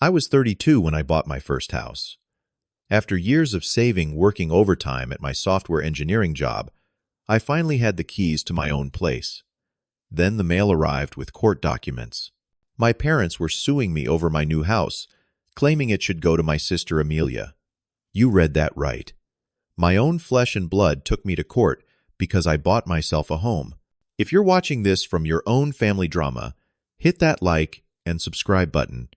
I was 32 when I bought my first house. After years of saving, working overtime at my software engineering job, I finally had the keys to my own place. Then the mail arrived with court documents. My parents were suing me over my new house, claiming it should go to my sister Amelia. You read that right. My own flesh and blood took me to court because I bought myself a home. If you're watching this from your own family drama, hit that like and subscribe button.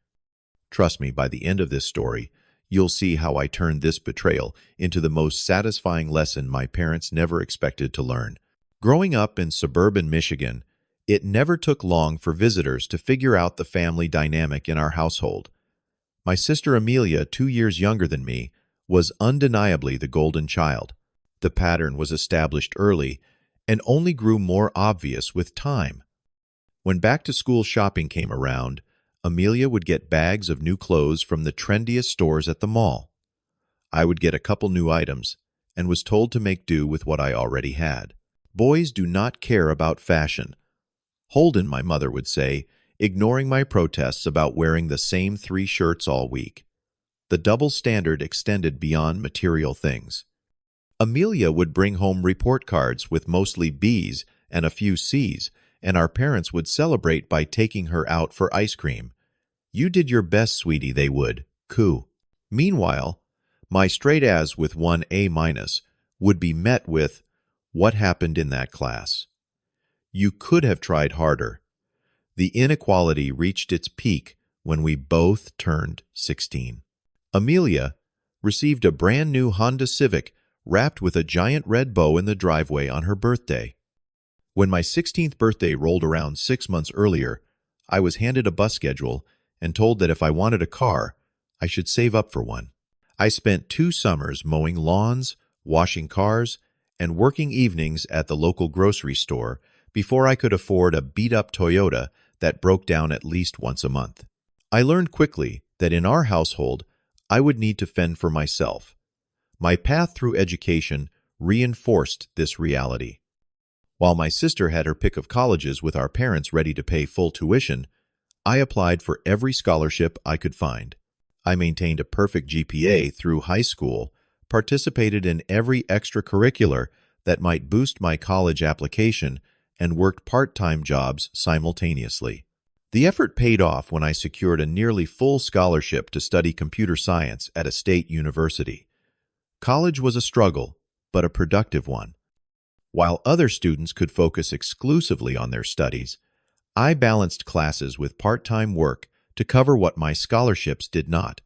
Trust me, by the end of this story, you'll see how I turned this betrayal into the most satisfying lesson my parents never expected to learn. Growing up in suburban Michigan, it never took long for visitors to figure out the family dynamic in our household. My sister Amelia, 2 years younger than me, was undeniably the golden child. The pattern was established early and only grew more obvious with time. When back-to-school shopping came around, Amelia would get bags of new clothes from the trendiest stores at the mall. I would get a couple new items and was told to make do with what I already had. Boys do not care about fashion. Holden, my mother would say, ignoring my protests about wearing the same 3 shirts all week. The double standard extended beyond material things. Amelia would bring home report cards with mostly B's and a few C's, and our parents would celebrate by taking her out for ice cream. You did your best, sweetie, they would. Coo. Meanwhile, my straight A's with 1 A- would be met with, "What happened in that class?" You could have tried harder. The inequality reached its peak when we both turned 16. Amelia received a brand new Honda Civic wrapped with a giant red bow in the driveway on her birthday. When my 16th birthday rolled around 6 months earlier, I was handed a bus schedule and told that if I wanted a car, I should save up for one. I spent 2 summers mowing lawns, washing cars, and working evenings at the local grocery store before I could afford a beat-up Toyota that broke down at least once a month. I learned quickly that in our household, I would need to fend for myself. My path through education reinforced this reality. While my sister had her pick of colleges with our parents ready to pay full tuition, I applied for every scholarship I could find. I maintained a perfect GPA through high school, participated in every extracurricular that might boost my college application, and worked part-time jobs simultaneously. The effort paid off when I secured a nearly full scholarship to study computer science at a state university. College was a struggle, but a productive one. While other students could focus exclusively on their studies, I balanced classes with part-time work to cover what my scholarships did not.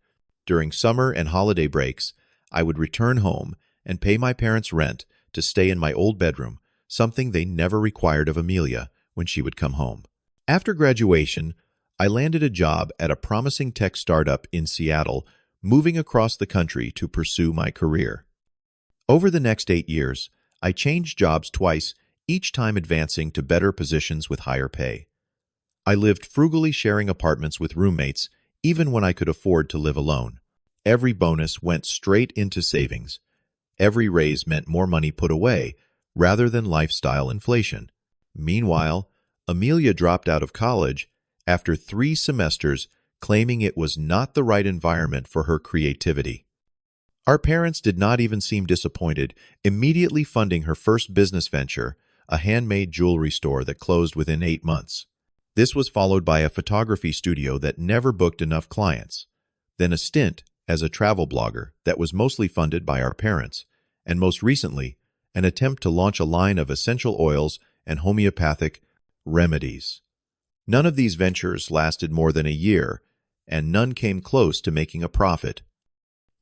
During summer and holiday breaks, I would return home and pay my parents' rent to stay in my old bedroom, something they never required of Amelia when she would come home. After graduation, I landed a job at a promising tech startup in Seattle, moving across the country to pursue my career. Over the next 8 years, I changed jobs twice, each time advancing to better positions with higher pay. I lived frugally, sharing apartments with roommates, even when I could afford to live alone. Every bonus went straight into savings. Every raise meant more money put away, rather than lifestyle inflation. Meanwhile, Amelia dropped out of college after 3 semesters, claiming it was not the right environment for her creativity. Our parents did not even seem disappointed, immediately funding her first business venture, a handmade jewelry store that closed within 8 months. This was followed by a photography studio that never booked enough clients, then a stint as a travel blogger that was mostly funded by our parents, and most recently, an attempt to launch a line of essential oils and homeopathic remedies. None of these ventures lasted more than a year, and none came close to making a profit.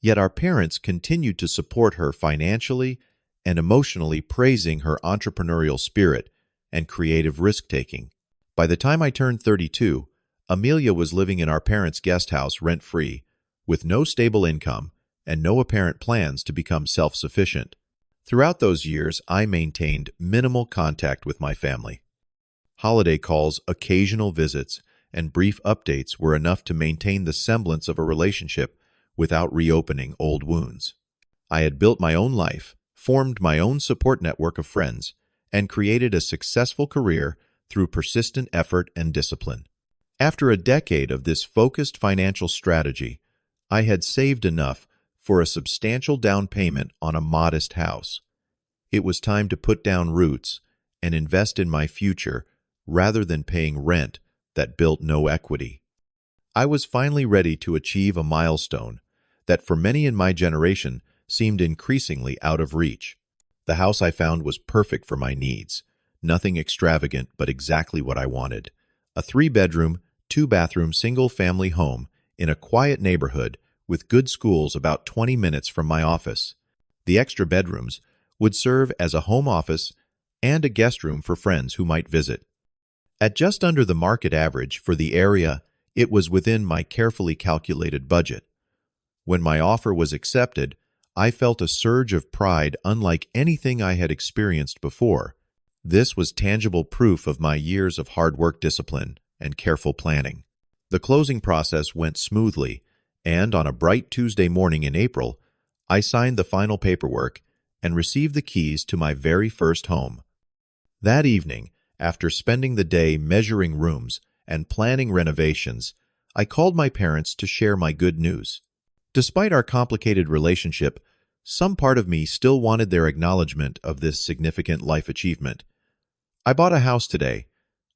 Yet our parents continued to support her financially and emotionally, praising her entrepreneurial spirit and creative risk-taking. By the time I turned 32, Amelia was living in our parents' guest house rent-free, with no stable income and no apparent plans to become self-sufficient. Throughout those years, I maintained minimal contact with my family. Holiday calls, occasional visits, and brief updates were enough to maintain the semblance of a relationship without reopening old wounds. I had built my own life, formed my own support network of friends, and created a successful career through persistent effort and discipline. After a decade of this focused financial strategy, I had saved enough for a substantial down payment on a modest house. It was time to put down roots and invest in my future rather than paying rent that built no equity. I was finally ready to achieve a milestone that for many in my generation seemed increasingly out of reach. The house I found was perfect for my needs, nothing extravagant but exactly what I wanted. A 3-bedroom, 2-bathroom single-family home in a quiet neighborhood with good schools about 20 minutes from my office. The extra bedrooms would serve as a home office and a guest room for friends who might visit. At just under the market average for the area, it was within my carefully calculated budget. When my offer was accepted, I felt a surge of pride unlike anything I had experienced before. This was tangible proof of my years of hard work discipline and careful planning. The closing process went smoothly, and on a bright Tuesday morning in April, I signed the final paperwork and received the keys to my very first home. That evening, after spending the day measuring rooms and planning renovations, I called my parents to share my good news. Despite our complicated relationship, some part of me still wanted their acknowledgement of this significant life achievement. "I bought a house today,"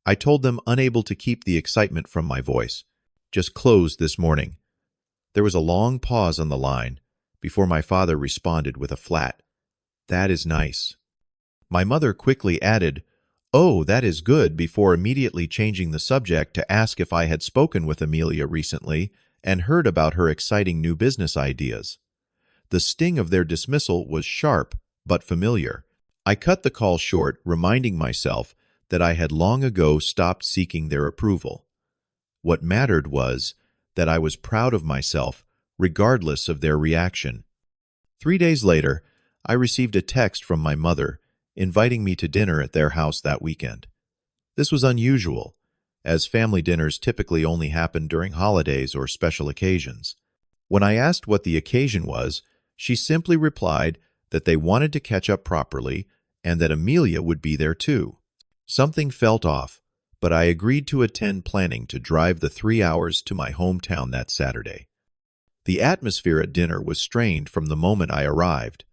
I told them, unable to keep the excitement from my voice. "Just closed this morning." There was a long pause on the line before my father responded with a flat, "That is nice." My mother quickly added, "Oh, that is good," before immediately changing the subject to ask if I had spoken with Amelia recently and heard about her exciting new business ideas. The sting of their dismissal was sharp but familiar. I cut the call short, reminding myself that I had long ago stopped seeking their approval. What mattered was that I was proud of myself, regardless of their reaction. 3 days later, I received a text from my mother inviting me to dinner at their house that weekend. This was unusual, as family dinners typically only happen during holidays or special occasions. When I asked what the occasion was, she simply replied that they wanted to catch up properly and that Amelia would be there too. Something felt off, but I agreed to attend, planning to drive the 3 hours to my hometown that Saturday. The atmosphere at dinner was strained from the moment I arrived.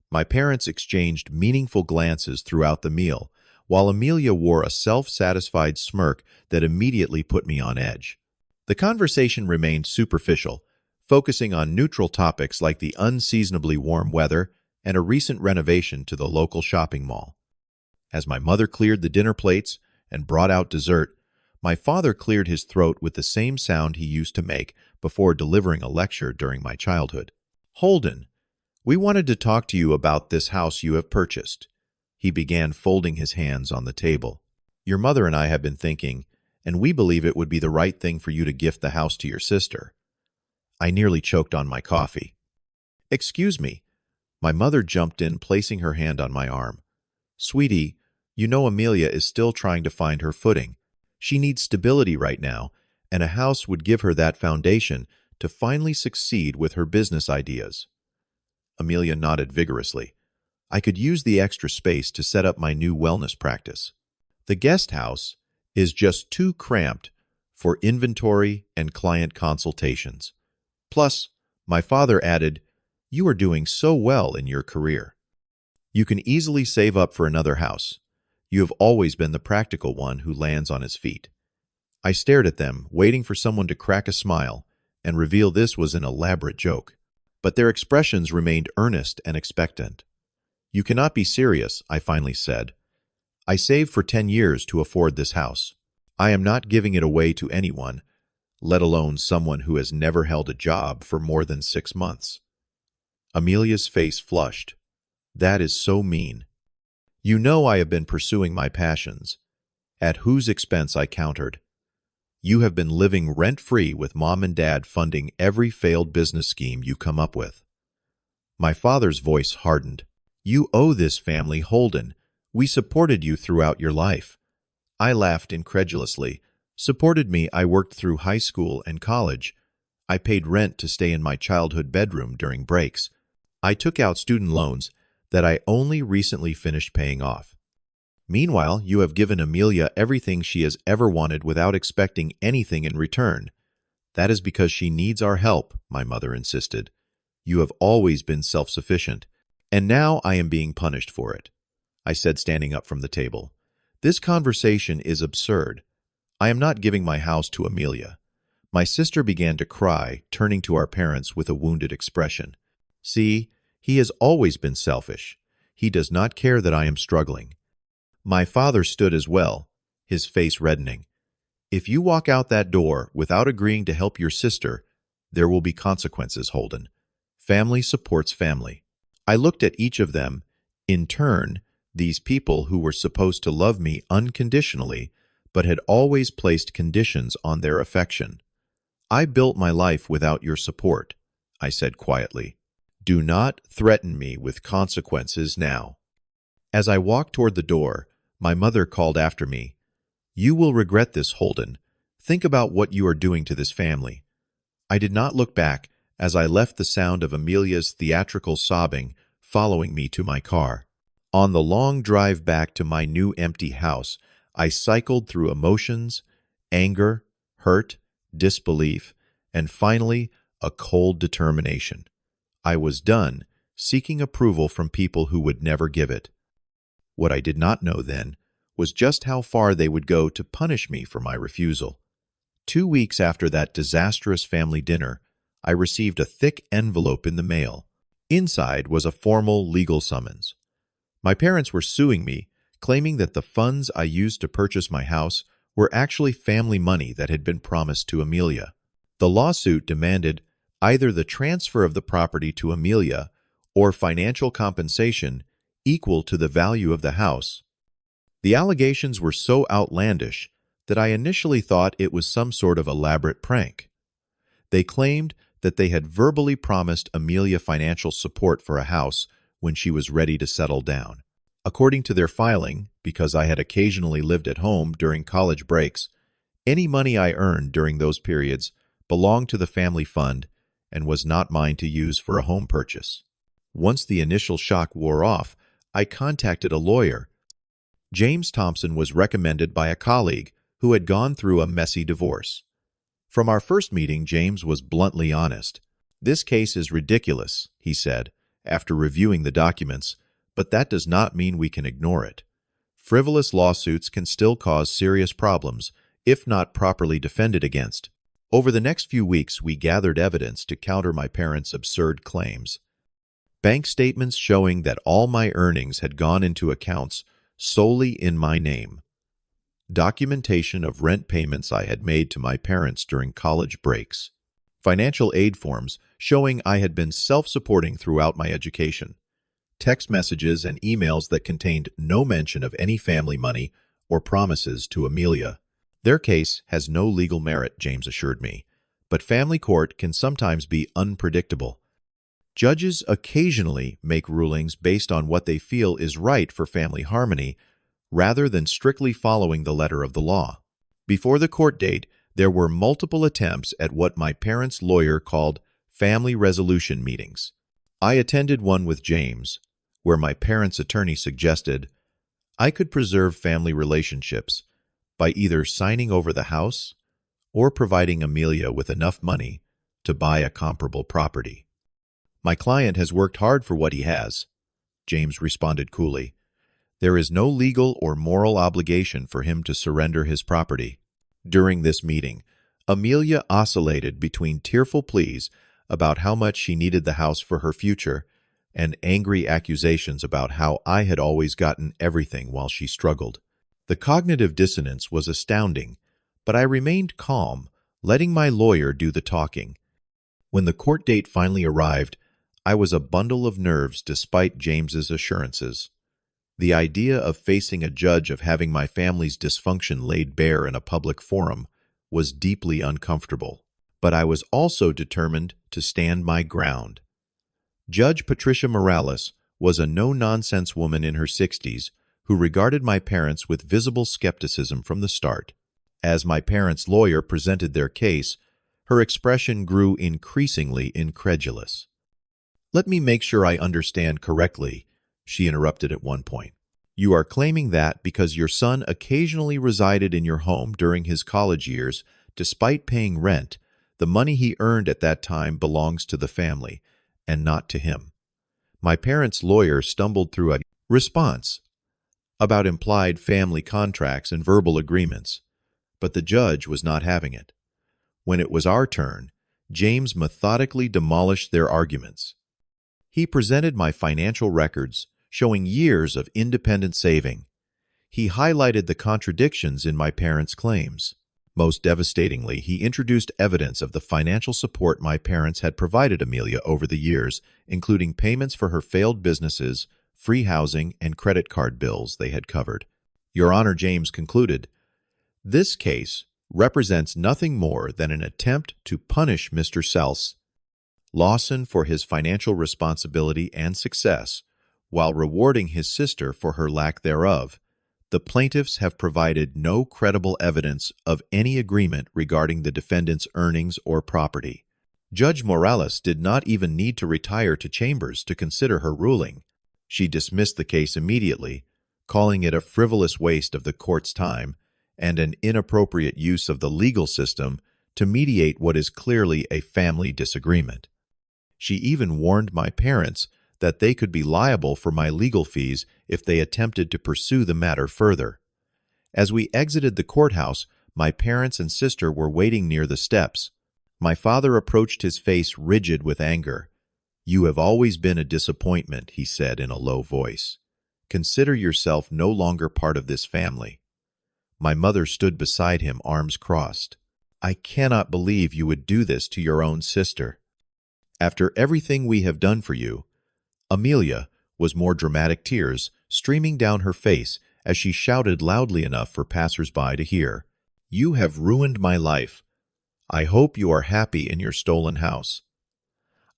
My parents exchanged meaningful glances throughout the meal, while Amelia wore a self-satisfied smirk that immediately put me on edge. The conversation remained superficial, focusing on neutral topics like the unseasonably warm weather and a recent renovation to the local shopping mall. As my mother cleared the dinner plates and brought out dessert, my father cleared his throat with the same sound he used to make before delivering a lecture during my childhood. "Holden, we wanted to talk to you about this house you have purchased." He began, folding his hands on the table. "Your mother and I have been thinking, and we believe it would be the right thing for you to gift the house to your sister." I nearly choked on my coffee. "Excuse me." My mother jumped in, placing her hand on my arm. "Sweetie, you know Amelia is still trying to find her footing. She needs stability right now, and a house would give her that foundation to finally succeed with her business ideas." Amelia nodded vigorously. "I could use the extra space to set up my new wellness practice. The guest house is just too cramped for inventory and client consultations. Plus," my father added, "you are doing so well in your career. You can easily save up for another house. You have always been the practical one who lands on his feet." I stared at them, waiting for someone to crack a smile and reveal this was an elaborate joke. But their expressions remained earnest and expectant. "You cannot be serious," I finally said. "I saved for 10 years to afford this house. I am not giving it away to anyone, let alone someone who has never held a job for more than 6 months." Amelia's face flushed. "That is so mean. You know I have been pursuing my passions." "At whose expense?" I countered. "You have been living rent-free with Mom and Dad funding every failed business scheme you come up with." My father's voice hardened. "You owe this family, Holden. We supported you throughout your life." I laughed incredulously. "Supported me? I worked through high school and college. I paid rent to stay in my childhood bedroom during breaks. I took out student loans that I only recently finished paying off." Meanwhile, you have given Amelia everything she has ever wanted without expecting anything in return. That is because she needs our help, my mother insisted. You have always been self-sufficient, and now I am being punished for it, I said, standing up from the table. This conversation is absurd. I am not giving my house to Amelia. My sister began to cry, turning to our parents with a wounded expression. See, he has always been selfish. He does not care that I am struggling. My father stood as well, his face reddening. If you walk out that door without agreeing to help your sister, there will be consequences, Holden. Family supports family. I looked at each of them. In turn, these people who were supposed to love me unconditionally, but had always placed conditions on their affection. I built my life without your support, I said quietly. Do not threaten me with consequences now. As I walked toward the door, my mother called after me. You will regret this, Holden. Think about what you are doing to this family. I did not look back as I left, the sound of Amelia's theatrical sobbing following me to my car. On the long drive back to my new empty house, I cycled through emotions, anger, hurt, disbelief, and finally, a cold determination. I was done seeking approval from people who would never give it. What I did not know then was just how far they would go to punish me for my refusal. 2 weeks after that disastrous family dinner, I received a thick envelope in the mail. Inside was a formal legal summons. My parents were suing me, claiming that the funds I used to purchase my house were actually family money that had been promised to Amelia. The lawsuit demanded either the transfer of the property to Amelia or financial compensation equal to the value of the house. The allegations were so outlandish that I initially thought it was some sort of elaborate prank. They claimed that they had verbally promised Amelia financial support for a house when she was ready to settle down. According to their filing, because I had occasionally lived at home during college breaks, any money I earned during those periods belonged to the family fund and was not mine to use for a home purchase. Once the initial shock wore off, I contacted a lawyer. James Thompson was recommended by a colleague who had gone through a messy divorce. From our first meeting, James was bluntly honest. This case is ridiculous, he said, after reviewing the documents, but that does not mean we can ignore it. Frivolous lawsuits can still cause serious problems, if not properly defended against. Over the next few weeks, we gathered evidence to counter my parents' absurd claims. Bank statements showing that all my earnings had gone into accounts solely in my name. Documentation of rent payments I had made to my parents during college breaks. Financial aid forms showing I had been self-supporting throughout my education. Text messages and emails that contained no mention of any family money or promises to Amelia. Their case has no legal merit, James assured me, but family court can sometimes be unpredictable. Judges occasionally make rulings based on what they feel is right for family harmony, rather than strictly following the letter of the law. Before the court date, there were multiple attempts at what my parents' lawyer called family resolution meetings. I attended one with James, where my parents' attorney suggested I could preserve family relationships by either signing over the house or providing Amelia with enough money to buy a comparable property. My client has worked hard for what he has, James responded coolly. There is no legal or moral obligation for him to surrender his property. During this meeting, Amelia oscillated between tearful pleas about how much she needed the house for her future and angry accusations about how I had always gotten everything while she struggled. The cognitive dissonance was astounding, but I remained calm, letting my lawyer do the talking. When the court date finally arrived, I was a bundle of nerves despite James's assurances. The idea of facing a judge of having my family's dysfunction laid bare in a public forum was deeply uncomfortable, but I was also determined to stand my ground. Judge Patricia Morales was a no-nonsense woman in her 60s who regarded my parents with visible skepticism from the start. As my parents' lawyer presented their case, her expression grew increasingly incredulous. "Let me make sure I understand correctly," she interrupted at one point. You are claiming that because your son occasionally resided in your home during his college years, despite paying rent, the money he earned at that time belongs to the family and not to him. My parents' lawyer stumbled through a response about implied family contracts and verbal agreements, but the judge was not having it. When it was our turn, James methodically demolished their arguments. He presented my financial records, showing years of independent saving. He highlighted the contradictions in my parents' claims. Most devastatingly, he introduced evidence of the financial support my parents had provided Amelia over the years, including payments for her failed businesses, free housing, and credit card bills they had covered. Your Honor, James concluded, this case represents nothing more than an attempt to punish Mr. Lawson for his financial responsibility and success, while rewarding his sister for her lack thereof. The plaintiffs have provided no credible evidence of any agreement regarding the defendant's earnings or property. Judge Morales did not even need to retire to chambers to consider her ruling. She dismissed the case immediately, calling it a frivolous waste of the court's time and an inappropriate use of the legal system to mediate what is clearly a family disagreement. She even warned my parents that they could be liable for my legal fees if they attempted to pursue the matter further. As we exited the courthouse, my parents and sister were waiting near the steps. My father approached, his face rigid with anger. "You have always been a disappointment," he said in a low voice. "Consider yourself no longer part of this family." My mother stood beside him, arms crossed. "I cannot believe you would do this to your own sister. After everything we have done for you." Amelia was more dramatic, tears streaming down her face as she shouted loudly enough for passers-by to hear. "You have ruined my life. I hope you are happy in your stolen house."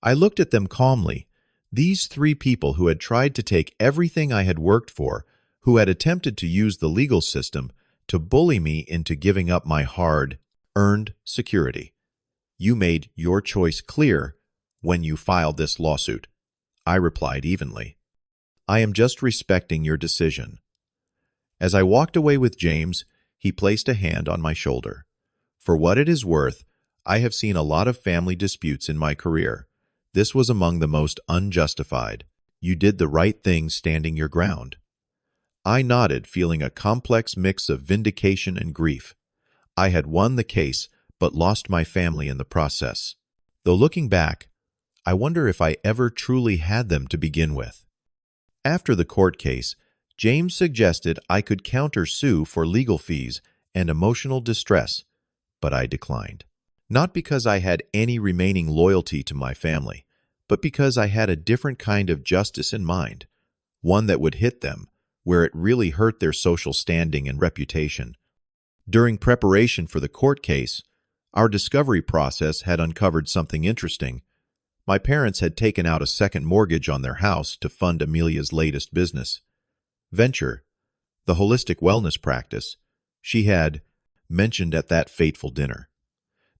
I looked at them calmly. These three people who had tried to take everything I had worked for, who had attempted to use the legal system to bully me into giving up my hard-earned security. You made your choice clear when you filed this lawsuit. I replied evenly. "I am just respecting your decision." As I walked away with James, he placed a hand on my shoulder. "For what it is worth, I have seen a lot of family disputes in my career. This was among the most unjustified. You did the right thing standing your ground." I nodded, feeling a complex mix of vindication and grief. I had won the case, but lost my family in the process. Though looking back, I wonder if I ever truly had them to begin with. After the court case, James suggested I could counter-sue for legal fees and emotional distress, but I declined. Not because I had any remaining loyalty to my family, but because I had a different kind of justice in mind, one that would hit them where it really hurt their social standing and reputation. During preparation for the court case, our discovery process had uncovered something interesting. My parents had taken out a second mortgage on their house to fund Amelia's latest business venture, the holistic wellness practice she had mentioned at that fateful dinner.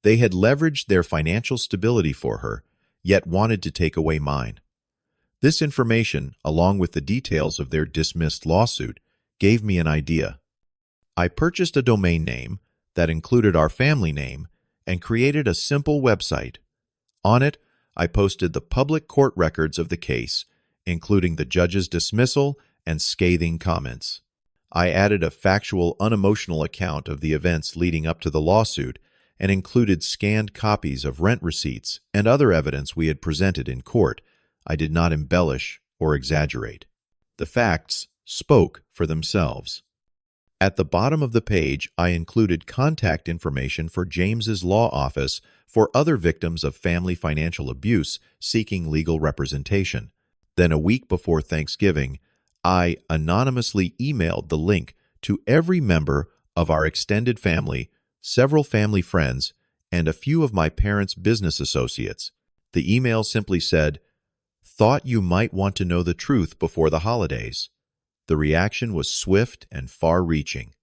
They had leveraged their financial stability for her, yet wanted to take away mine. This information, along with the details of their dismissed lawsuit, gave me an idea. I purchased a domain name that included our family name and created a simple website. On it, I posted the public court records of the case, including the judge's dismissal and scathing comments. I added a factual, unemotional account of the events leading up to the lawsuit and included scanned copies of rent receipts and other evidence we had presented in court. I did not embellish or exaggerate. The facts spoke for themselves. At the bottom of the page, I included contact information for James's law office for other victims of family financial abuse seeking legal representation. Then a week before Thanksgiving, I anonymously emailed the link to every member of our extended family, several family friends, and a few of my parents' business associates. The email simply said, "Thought you might want to know the truth before the holidays." The reaction was swift and far-reaching.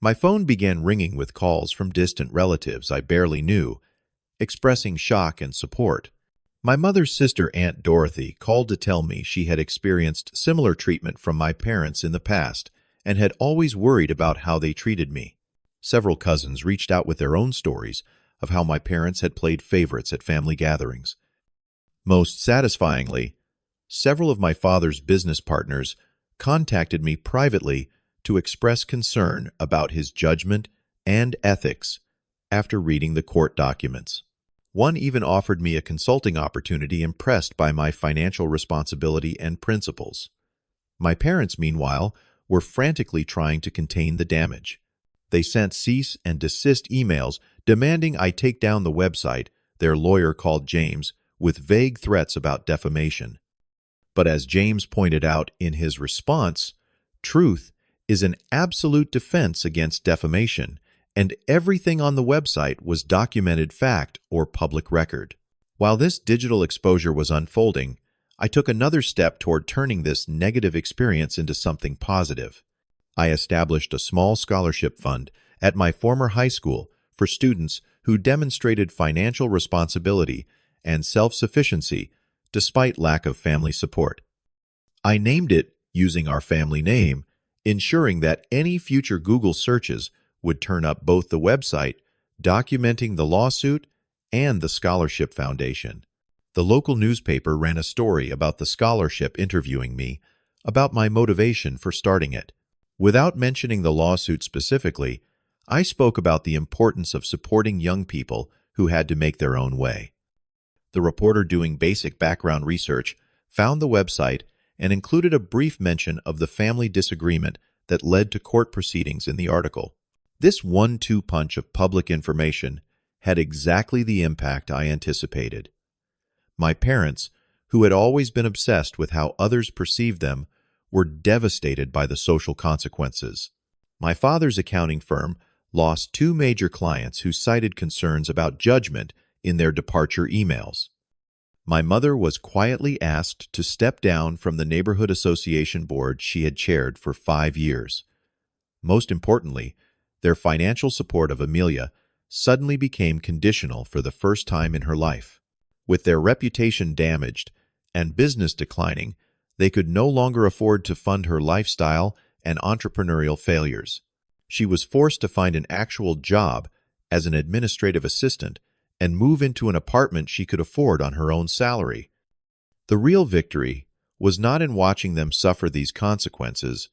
My phone began ringing with calls from distant relatives I barely knew, expressing shock and support. My mother's sister, Aunt Dorothy, called to tell me she had experienced similar treatment from my parents in the past and had always worried about how they treated me. Several cousins reached out with their own stories of how my parents had played favorites at family gatherings. Most satisfyingly, several of my father's business partners contacted me privately to express concern about his judgment and ethics after reading the court documents. One even offered me a consulting opportunity impressed by my financial responsibility and principles. My parents, meanwhile, were frantically trying to contain the damage. They sent cease and desist emails demanding I take down the website their lawyer called James, with vague threats about defamation. But as James pointed out in his response, truth is an absolute defense against defamation, and everything on the website was documented fact or public record. While this digital exposure was unfolding, I took another step toward turning this negative experience into something positive. I established a small scholarship fund at my former high school for students who demonstrated financial responsibility and self-sufficiency despite lack of family support. I named it using our family name, ensuring that any future Google searches would turn up both the website documenting the lawsuit and the scholarship foundation. The local newspaper ran a story about the scholarship interviewing me about my motivation for starting it. Without mentioning the lawsuit specifically, I spoke about the importance of supporting young people who had to make their own way. The reporter, doing basic background research, found the website and included a brief mention of the family disagreement that led to court proceedings in the article. This one-two punch of public information had exactly the impact I anticipated. My parents, who had always been obsessed with how others perceived them, were devastated by the social consequences. My father's accounting firm lost 2 major clients who cited concerns about judgment in their departure emails. My mother was quietly asked to step down from the neighborhood association board she had chaired for 5 years. Most importantly, their financial support of Amelia suddenly became conditional for the first time in her life. With their reputation damaged and business declining, they could no longer afford to fund her lifestyle and entrepreneurial failures. She was forced to find an actual job as an administrative assistant and move into an apartment she could afford on her own salary. The real victory was not in watching them suffer these consequences,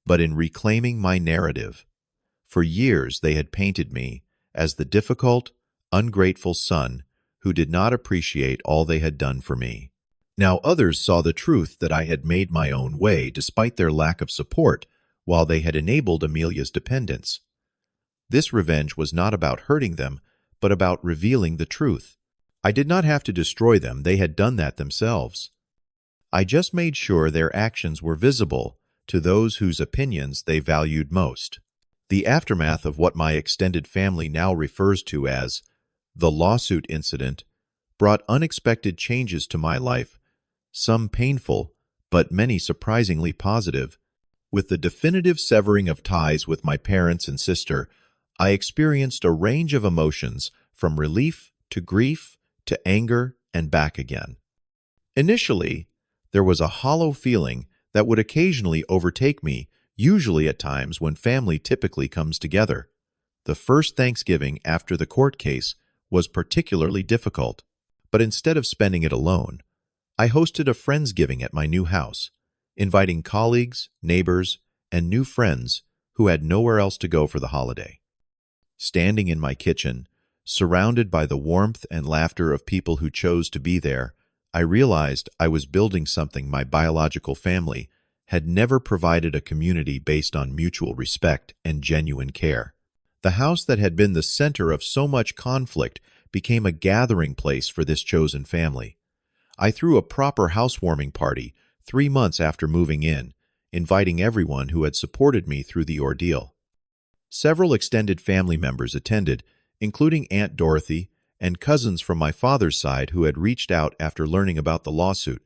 but in reclaiming my narrative. For years they had painted me as the difficult, ungrateful son who did not appreciate all they had done for me. Now others saw the truth that I had made my own way despite their lack of support, while they had enabled Amelia's dependence. This revenge was not about hurting them, but about revealing the truth. I did not have to destroy them, they had done that themselves. I just made sure their actions were visible to those whose opinions they valued most. The aftermath of what my extended family now refers to as the lawsuit incident brought unexpected changes to my life, some painful, but many surprisingly positive. With the definitive severing of ties with my parents and sister, I experienced a range of emotions from relief to grief to anger and back again. Initially, there was a hollow feeling that would occasionally overtake me, usually at times when family typically comes together. The first Thanksgiving after the court case was particularly difficult, but instead of spending it alone, I hosted a Friendsgiving at my new house, inviting colleagues, neighbors, and new friends who had nowhere else to go for the holiday. Standing in my kitchen, surrounded by the warmth and laughter of people who chose to be there, I realized I was building something my biological family had never provided: a community based on mutual respect and genuine care. The house that had been the center of so much conflict became a gathering place for this chosen family. I threw a proper housewarming party 3 months after moving in, inviting everyone who had supported me through the ordeal. Several extended family members attended, including Aunt Dorothy and cousins from my father's side who had reached out after learning about the lawsuit.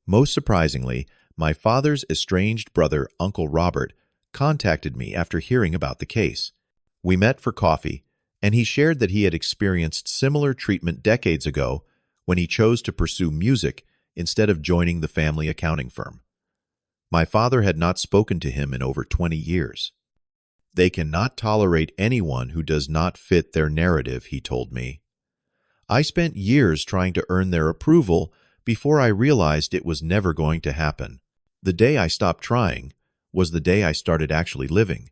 Most surprisingly, my father's estranged brother, Uncle Robert, contacted me after hearing about the case. We met for coffee, and he shared that he had experienced similar treatment decades ago when he chose to pursue music instead of joining the family accounting firm. My father had not spoken to him in over 20 years. They cannot tolerate anyone who does not fit their narrative, he told me. I spent years trying to earn their approval before I realized it was never going to happen. The day I stopped trying was the day I started actually living.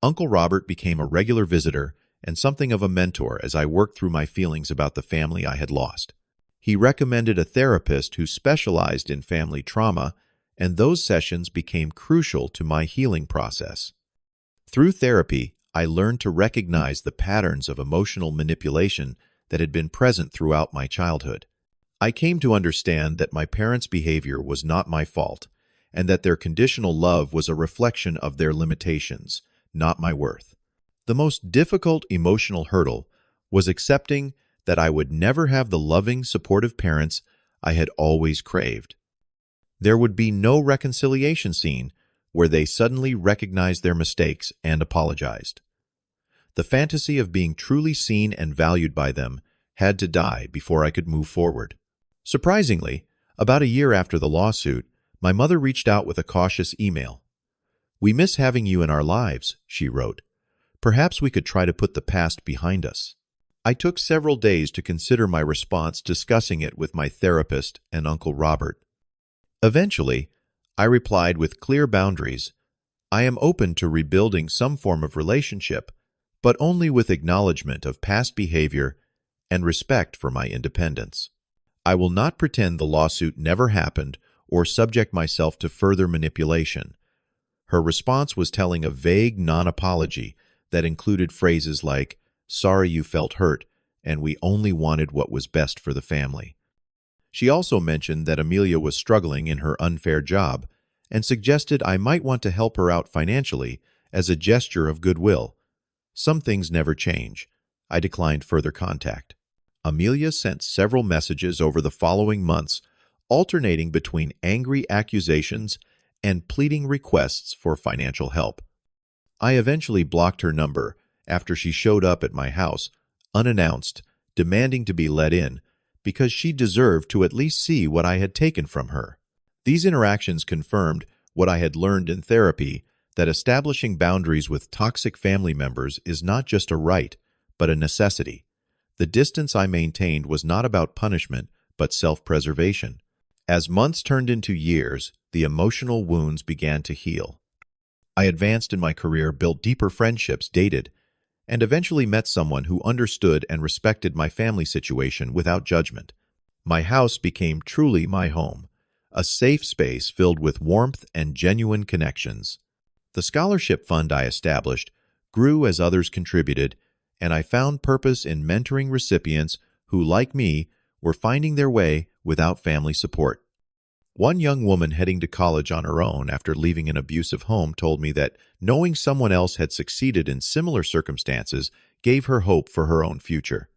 Uncle Robert became a regular visitor and something of a mentor as I worked through my feelings about the family I had lost. He recommended a therapist who specialized in family trauma, and those sessions became crucial to my healing process. Through therapy, I learned to recognize the patterns of emotional manipulation that had been present throughout my childhood. I came to understand that my parents' behavior was not my fault, and that their conditional love was a reflection of their limitations, not my worth. The most difficult emotional hurdle was accepting that I would never have the loving, supportive parents I had always craved. There would be no reconciliation scene where they suddenly recognized their mistakes and apologized. The fantasy of being truly seen and valued by them had to die before I could move forward. Surprisingly, about a year after the lawsuit, my mother reached out with a cautious email. "We miss having you in our lives," she wrote. "Perhaps we could try to put the past behind us." I took several days to consider my response, discussing it with my therapist and Uncle Robert. Eventually, I replied with clear boundaries. "I am open to rebuilding some form of relationship, but only with acknowledgement of past behavior and respect for my independence. I will not pretend the lawsuit never happened or subject myself to further manipulation." Her response was telling, a vague non-apology that included phrases like, "Sorry you felt hurt, and we only wanted what was best for the family." She also mentioned that Amelia was struggling in her unfair job and suggested I might want to help her out financially as a gesture of goodwill. Some things never change. I declined further contact. Amelia sent several messages over the following months, alternating between angry accusations and pleading requests for financial help. I eventually blocked her number after she showed up at my house, unannounced, demanding to be let in, because she deserved to at least see what I had taken from her. These interactions confirmed what I had learned in therapy, that establishing boundaries with toxic family members is not just a right, but a necessity. The distance I maintained was not about punishment, but self-preservation. As months turned into years, the emotional wounds began to heal. I advanced in my career, built deeper friendships, dated, and eventually met someone who understood and respected my family situation without judgment. My house became truly my home, a safe space filled with warmth and genuine connections. The scholarship fund I established grew as others contributed, and I found purpose in mentoring recipients who, like me, were finding their way without family support. One young woman heading to college on her own after leaving an abusive home told me that knowing someone else had succeeded in similar circumstances gave her hope for her own future.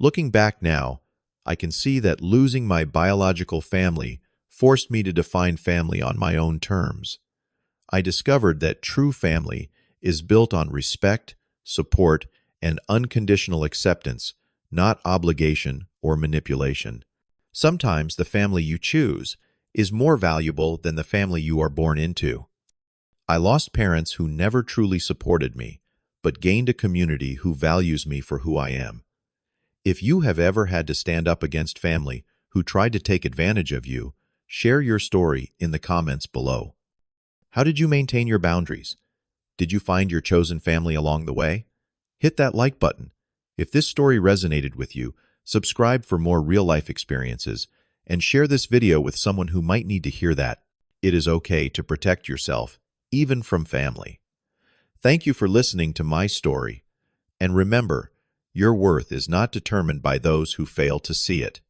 Looking back now, I can see that losing my biological family forced me to define family on my own terms. I discovered that true family is built on respect, support, and unconditional acceptance, not obligation or manipulation. Sometimes the family you choose is more valuable than the family you are born into. I lost parents who never truly supported me, but gained a community who values me for who I am. If you have ever had to stand up against family who tried to take advantage of you, share your story in the comments below. How did you maintain your boundaries? Did you find your chosen family along the way? Hit that like button. If this story resonated with you, subscribe for more real-life experiences, and share this video with someone who might need to hear that it is okay to protect yourself, even from family. Thank you for listening to my story, and remember, your worth is not determined by those who fail to see it.